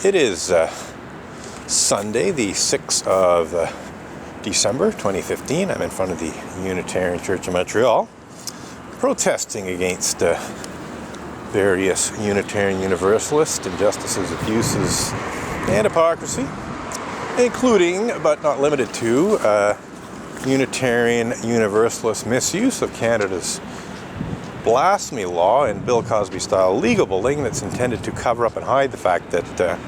It is Sunday, the 6th of December 2015. I'm in front of the Unitarian Church in Montreal, protesting against various Unitarian Universalist injustices, abuses, and hypocrisy, including, but not limited to, Unitarian Universalist misuse of Canada's blasphemy law and Bill Cosby-style legal bullying that's intended to cover up and hide the fact that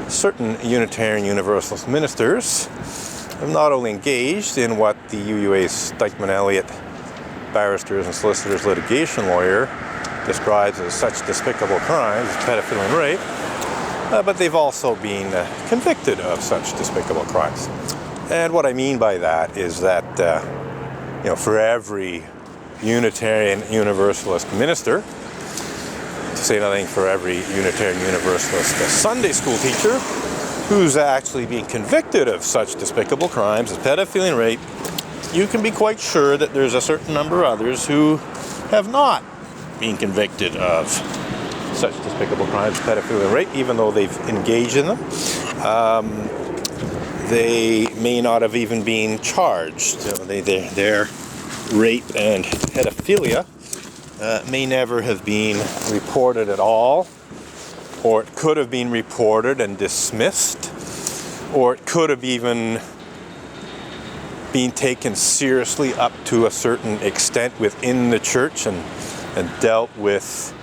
certain Unitarian Universalist ministers have not only engaged in what the UUA's Stikeman Elliott barristers and solicitors litigation lawyer describes as such despicable crimes as pedophilia and rape, but they've also been convicted of such despicable crimes. And what I mean by that is that, for every Unitarian Universalist minister, to say nothing for every Unitarian Universalist Sunday school teacher who's actually being convicted of such despicable crimes as pedophilia and rape, you can be quite sure that there's a certain number of others who have not been convicted of such despicable crimes as pedophilia and rape, even though they've engaged in them. They may not have even been charged. Their rape and pedophilia may never have been reported at all, or it could have been reported and dismissed, or it could have even been taken seriously up to a certain extent within the church and dealt with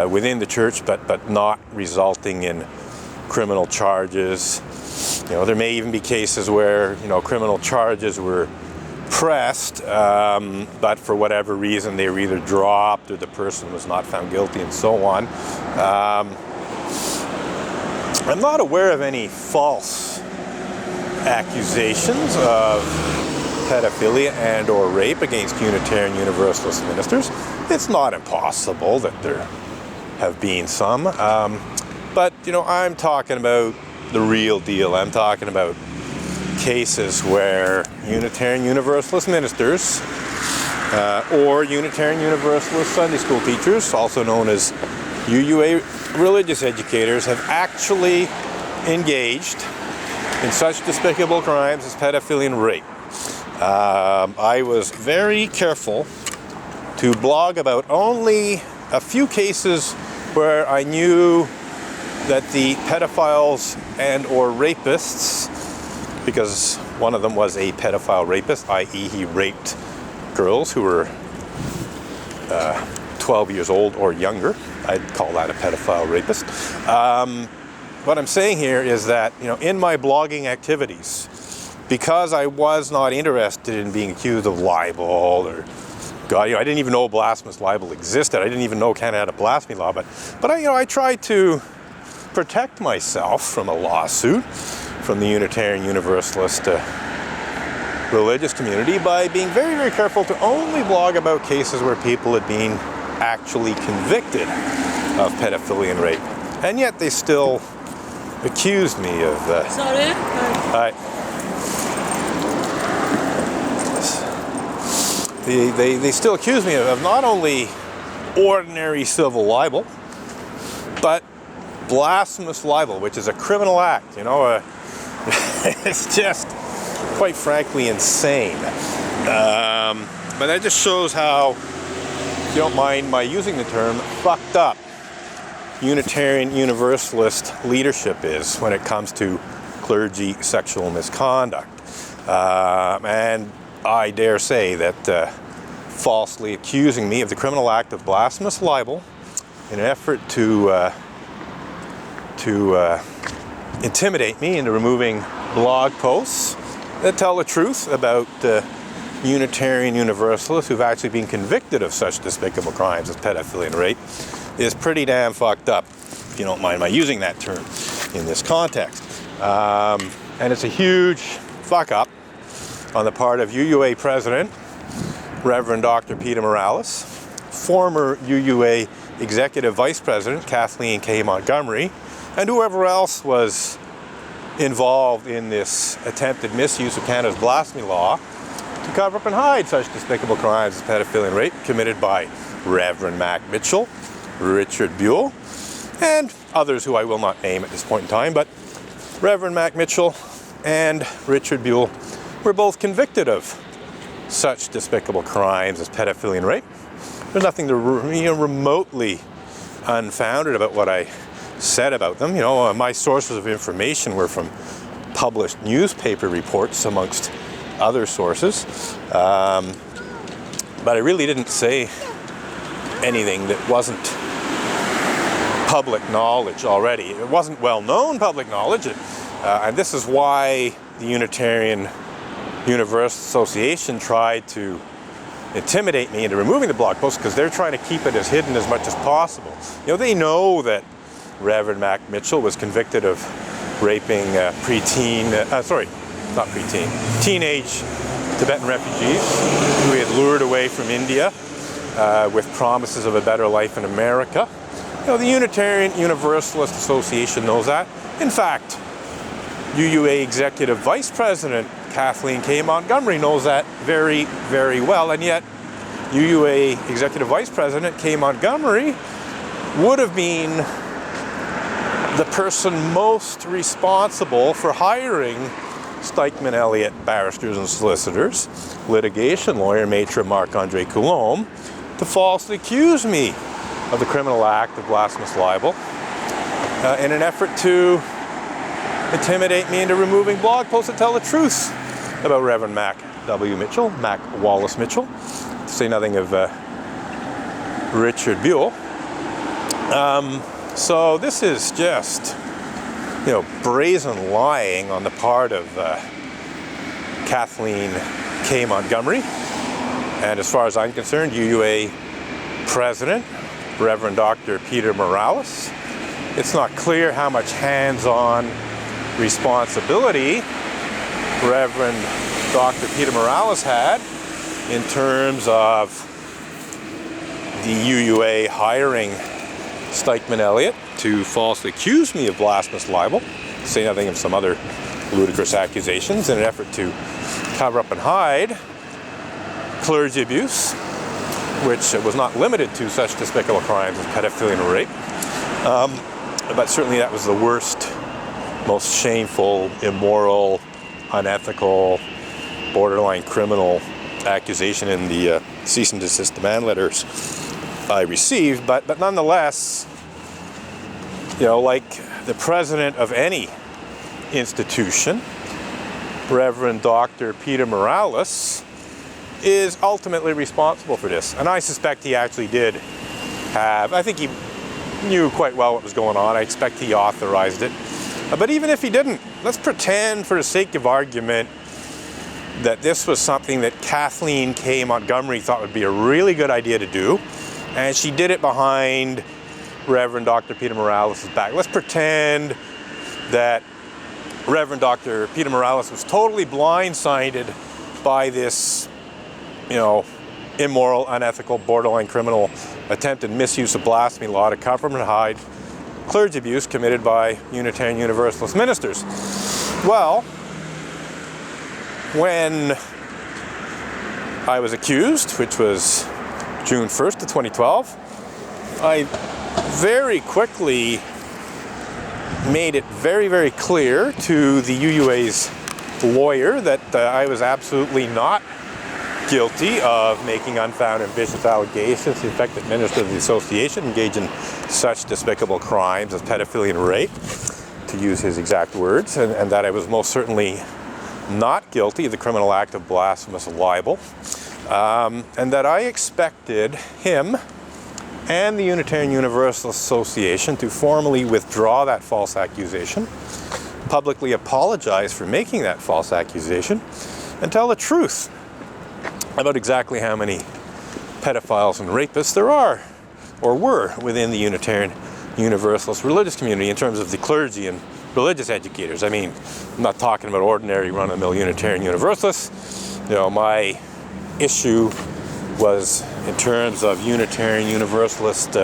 within the church, but not resulting in criminal charges. There may even be cases where criminal charges were pressed, but for whatever reason they were either dropped or the person was not found guilty and so on. I'm not aware of any false accusations of pedophilia and or rape against Unitarian Universalist ministers. It's not impossible that there have been some, but I'm talking about the real deal. I'm talking about cases where Unitarian Universalist ministers or Unitarian Universalist Sunday school teachers, also known as UUA religious educators, have actually engaged in such despicable crimes as pedophilia and rape. I was very careful to blog about only a few cases where I knew that the pedophiles and or rapists, because one of them was a pedophile rapist, i.e. he raped girls who were 12 years old or younger. I'd call that a pedophile rapist. What I'm saying here is that, in my blogging activities, because I was not interested in being accused of libel or, God, I didn't even know blasphemous libel existed. I didn't even know Canada had a blasphemy law, but I tried to protect myself from a lawsuit from the Unitarian Universalist religious community by being very, very careful to only blog about cases where people had been actually convicted of pedophilia and rape. And yet they still accused me of... Sorry? They still accuse me of not only ordinary civil libel, but blasphemous libel, which is a criminal act. It's just, quite frankly, insane. But that just shows how, if you don't mind my using the term, fucked up Unitarian Universalist leadership is when it comes to clergy sexual misconduct. And I dare say that falsely accusing me of the criminal act of blasphemous libel in an effort to intimidate me into removing blog posts that tell the truth about Unitarian Universalists who've actually been convicted of such despicable crimes as pedophilia and rape is pretty damn fucked up, if you don't mind my using that term in this context. And it's a huge fuck up on the part of UUA President, Reverend Dr. Peter Morales, former UUA Executive Vice President, Kathleen K. Montgomery, and whoever else was involved in this attempted misuse of Canada's blasphemy law to cover up and hide such despicable crimes as pedophilia and rape committed by Reverend Mac Mitchell, Richard Buell, and others who I will not name at this point in time, but Reverend Mac Mitchell and Richard Buell were both convicted of such despicable crimes as pedophilia and rape. There's nothing remotely unfounded about what I said about them. My sources of information were from published newspaper reports amongst other sources, but I really didn't say anything that wasn't public knowledge already. It wasn't well-known public knowledge, and this is why the Unitarian Universalist Association tried to intimidate me into removing the blog post, because they're trying to keep it as hidden as much as possible. They know that Reverend Mac Mitchell was convicted of raping teenage Tibetan refugees who he had lured away from India with promises of a better life in America. The Unitarian Universalist Association knows that. In fact, UUA Executive Vice President Kathleen K. Montgomery knows that very, very well, and yet UUA Executive Vice President K. Montgomery would have been the person most responsible for hiring Stikeman Elliott barristers and solicitors, litigation lawyer Maitre Marc-Andre Coulombe, to falsely accuse me of the criminal act of blasphemous libel in an effort to intimidate me into removing blog posts that tell the truth about Reverend Mac W. Mitchell, Mac Wallace Mitchell, to say nothing of Richard Buell. So this is just, brazen lying on the part of Kathleen K. Montgomery. And as far as I'm concerned, UUA President, Reverend Dr. Peter Morales. It's not clear how much hands-on responsibility Reverend Dr. Peter Morales had in terms of the UUA hiring Stikeman Elliott to falsely accuse me of blasphemous libel, to say nothing of some other ludicrous accusations, in an effort to cover up and hide clergy abuse, which was not limited to such despicable crimes as pedophilia and rape. But certainly that was the worst, most shameful, immoral, unethical, borderline criminal accusation in the cease and desist demand letters I received. But nonetheless, like the president of any institution, Reverend Dr. Peter Morales is ultimately responsible for this. And I suspect he actually did I think he knew quite well what was going on. I expect he authorized it. But even if he didn't, let's pretend for the sake of argument that this was something that Kathleen K. Montgomery thought would be a really good idea to do, and she did it behind Reverend Dr. Peter Morales' back. Let's pretend that Reverend Dr. Peter Morales was totally blindsided by this, immoral, unethical, borderline criminal attempted misuse of blasphemy law to cover and hide clergy abuse committed by Unitarian Universalist ministers. Well, when I was accused, which was June 1st of 2012, I very quickly made it very, very clear to the UUA's lawyer that I was absolutely not guilty of making unfounded and vicious allegations to the effect that ministers of the association engage in such despicable crimes as pedophilia and rape, to use his exact words, and that I was most certainly not guilty of the criminal act of blasphemous libel, and that I expected him and the Unitarian Universalist Association to formally withdraw that false accusation, publicly apologize for making that false accusation, and tell the truth about exactly how many pedophiles and rapists there are or were within the Unitarian Universalist religious community in terms of the clergy and religious educators. I mean, I'm not talking about ordinary run-of-the-mill Unitarian Universalists. My issue was in terms of Unitarian Universalist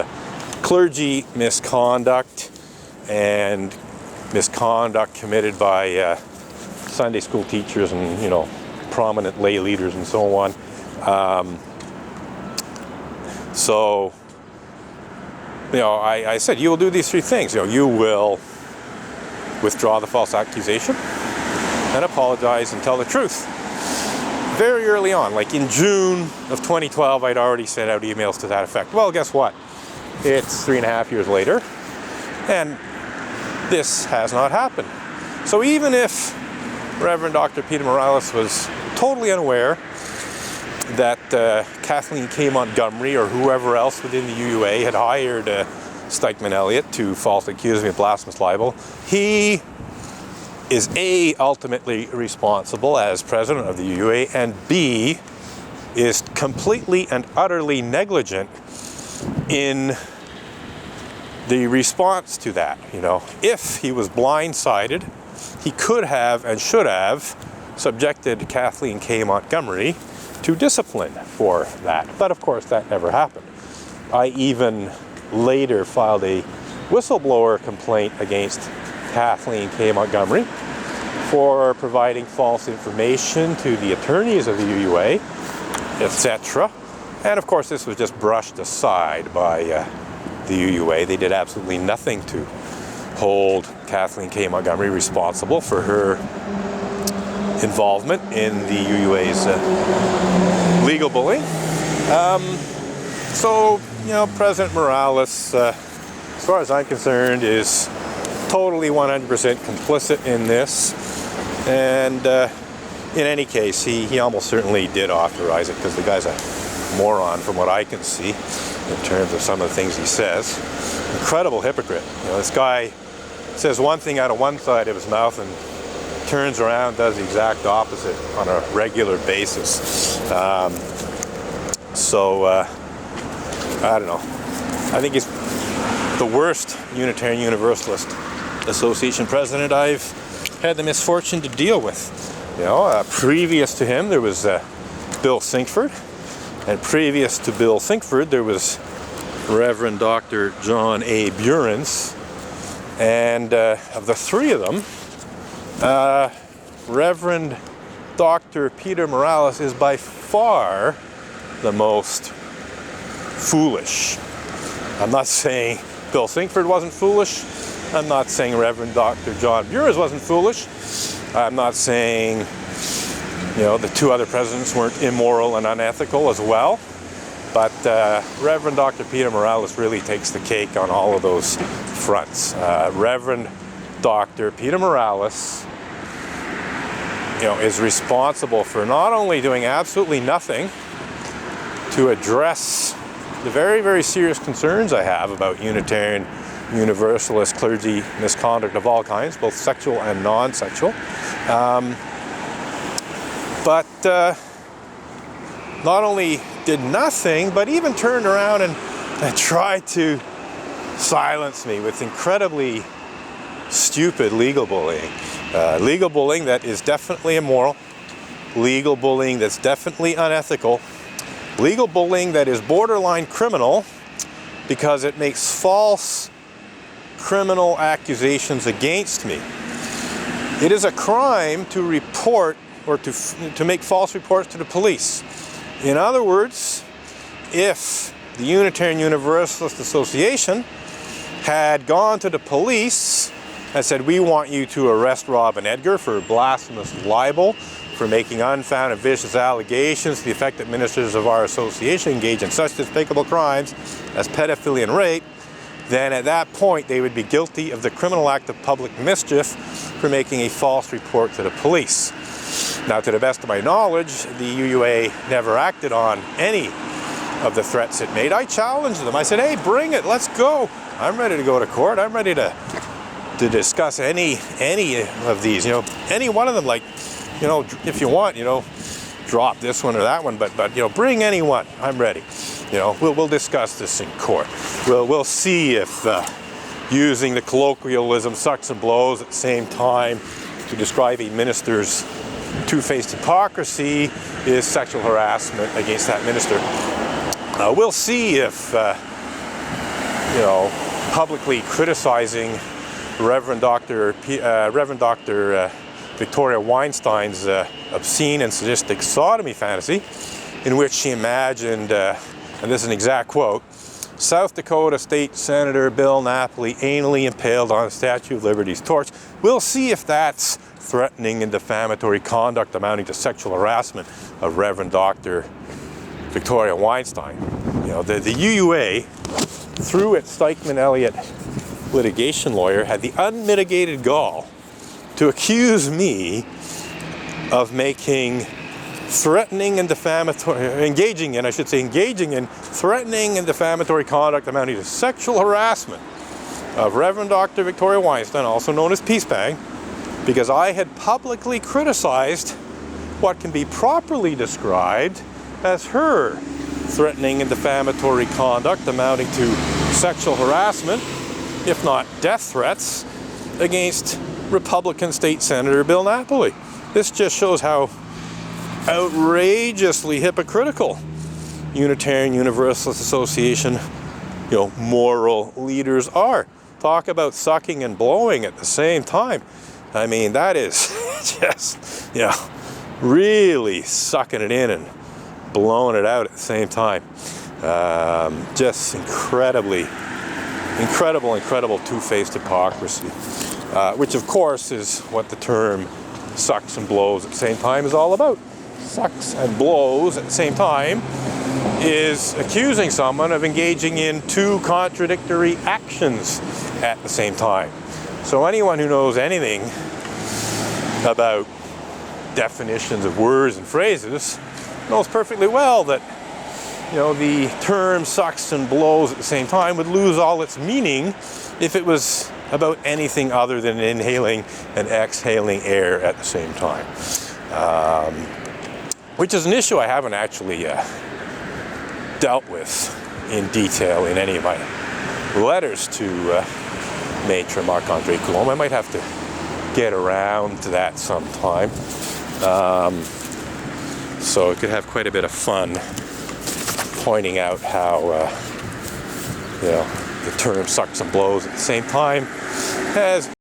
clergy misconduct and misconduct committed by Sunday school teachers and, prominent lay leaders and so on. So I said, you will do these three things. You will withdraw the false accusation and apologize and tell the truth. Very early on, like in June of 2012, I'd already sent out emails to that effect. Well, guess what? It's 3.5 years later, and this has not happened. So even if Reverend Dr. Peter Morales was totally unaware that Kathleen K. Montgomery or whoever else within the UUA had hired Stikeman Elliott to falsely accuse me of blasphemous libel, he is A, ultimately responsible as president of the UUA, and B, is completely and utterly negligent in the response to that. If he was blindsided, he could have and should have subjected Kathleen K. Montgomery to discipline for that. But of course that never happened. I even later filed a whistleblower complaint against Kathleen K. Montgomery for providing false information to the attorneys of the UUA, etc. And of course this was just brushed aside by the UUA. They did absolutely nothing to hold Kathleen K. Montgomery responsible for her involvement in the UUA's legal bullying. So, President Morales, as far as I'm concerned, is totally 100% complicit in this. And in any case, he almost certainly did authorize it, because the guy's a moron from what I can see in terms of some of the things he says. Incredible hypocrite. This guy says one thing out of one side of his mouth and turns around, does the exact opposite on a regular basis. I don't know. I think he's the worst Unitarian Universalist Association president I've had the misfortune to deal with. Previous to him there was Bill Sinkford, and previous to Bill Sinkford there was Reverend Dr. John A. Burens, and of the three of them, Reverend Dr. Peter Morales is by far the most foolish. I'm not saying Bill Sinkford wasn't foolish. I'm not saying Reverend Dr. John Burens wasn't foolish. I'm not saying, the two other presidents weren't immoral and unethical as well. But Reverend Dr. Peter Morales really takes the cake on all of those fronts. Reverend Dr. Peter Morales, is responsible for not only doing absolutely nothing to address the very, very serious concerns I have about Unitarian Universalist clergy misconduct of all kinds, both sexual and non-sexual, but not only did nothing, but even turned around and tried to silence me with incredibly stupid legal bullying. Legal bullying that is definitely immoral, legal bullying that's definitely unethical, legal bullying that is borderline criminal because it makes false criminal accusations against me. It is a crime to report or to make false reports to the police. In other words, if the Unitarian Universalist Association had gone to the police and said, we want you to arrest Rob and Edgar for blasphemous libel, for making unfounded and vicious allegations to the effect that ministers of our association engage in such despicable crimes as pedophilia and rape, then at that point they would be guilty of the criminal act of public mischief for making a false report to the police. Now, to the best of my knowledge, the UUA never acted on any of the threats it made. I challenged them. I said, hey, bring it, let's go. I'm ready to go to court. I'm ready to discuss any of these, any one of them, like, if you want, drop this one or that one, but bring any one. I'm ready. We'll discuss this in court. We'll see if using the colloquialism sucks and blows at the same time to describe a minister's two-faced hypocrisy is sexual harassment against that minister. We'll see if publicly criticizing Reverend Dr. Victoria Weinstein's obscene and sadistic sodomy fantasy, in which she imagined, and this is an exact quote, South Dakota State Senator Bill Napoli anally impaled on a Statue of Liberty's torch. We'll see if that's threatening and defamatory conduct amounting to sexual harassment of Reverend Dr. Victoria Weinstein. You know, the UUA, through its Stikeman Elliott litigation lawyer, had the unmitigated gall to accuse me of making threatening and defamatory, engaging in threatening and defamatory conduct amounting to sexual harassment of Reverend Dr. Victoria Weinstein, also known as Peace Bang, because I had publicly criticized what can be properly described as her threatening and defamatory conduct amounting to sexual harassment, if not death threats, against Republican State Senator Bill Napoli. This just shows how outrageously hypocritical Unitarian Universalist Association, moral leaders are. Talk about sucking and blowing at the same time. I mean, that is just, really sucking it in and blowing it out at the same time. Just incredible two-faced hypocrisy, which of course is what the term sucks and blows at the same time is all about. Sucks and blows at the same time is accusing someone of engaging in two contradictory actions at the same time. So anyone who knows anything about definitions of words and phrases knows perfectly well that the term sucks and blows at the same time would lose all its meaning if it was about anything other than inhaling and exhaling air at the same time. Which is an issue I haven't actually dealt with in detail in any of my letters to Maître Marc-André Coulombe. I might have to get around to that sometime. So it could have quite a bit of fun pointing out how the term sucks and blows at the same time has